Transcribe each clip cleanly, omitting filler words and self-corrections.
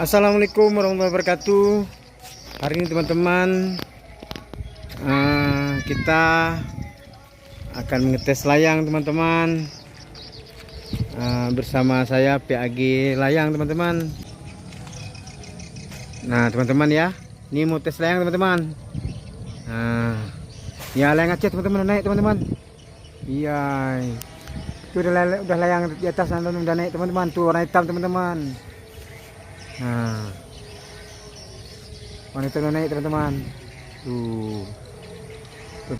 Assalamualaikum warahmatullahi wabarakatuh. Hari ini teman-teman, kita akan mengetes layang teman-teman, bersama saya PAG Layang teman-teman. Nah teman-teman ya, ini mau tes layang teman-teman. Ya layang Aceh teman-teman, naik teman-teman. Iya, itu udah layang di atas, udah naik teman-teman. Tuh warna hitam teman-teman. Nah, warna hitam udah naik teman-teman. Tuh,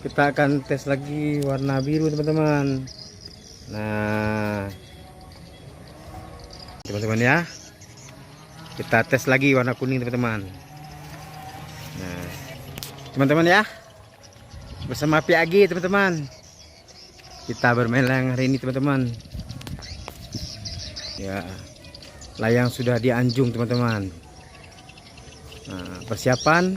kita akan tes lagi warna biru teman-teman. Nah, teman-teman ya, kita tes lagi warna kuning teman-teman. Nah, teman-teman ya, bersama PAG teman-teman, kita bermain layang hari ini teman-teman. Ya, layang sudah di anjung teman-teman. Nah, persiapan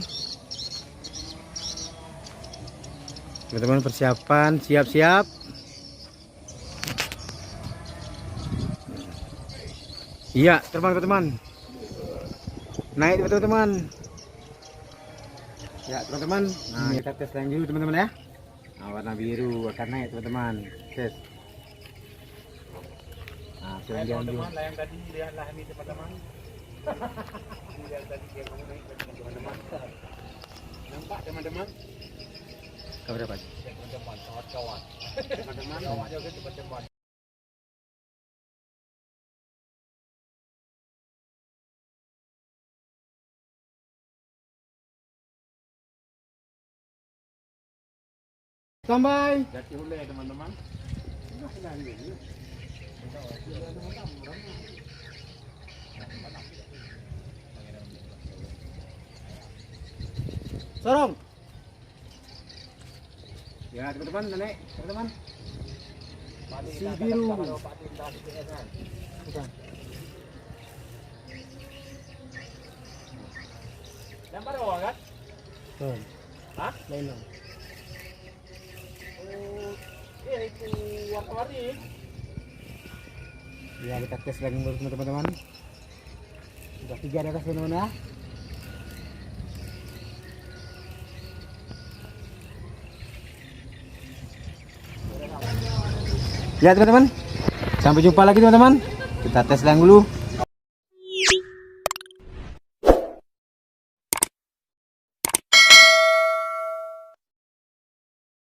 teman-teman, persiapan, siap-siap. Iya terbang teman-teman, naik teman-teman. Ya teman-teman, nah kita tes layang dulu teman-teman ya. Nah, warna biru akan naik teman-teman, tes. Nah, teman-teman, layang tadi lihatlah ini teman-teman. Lihat tadi dia mau naik teman-teman. Nampak teman-teman? Kau dapat? Teman-teman, kawan-kawan. Teman-teman, kawan juga teman-teman. Sampai. Jadi boleh teman-teman. Sorong. Ya teman-teman, naik teman-teman. Si biru. Lempar bawah kan? Tuh. Hah? Lain dong. Itu warna-warni. Ya kita tes lagi dulu teman-teman. Sudah 3 di atas teman-teman ya. Ya teman-teman, sampai jumpa lagi teman-teman. Kita tes layang dulu.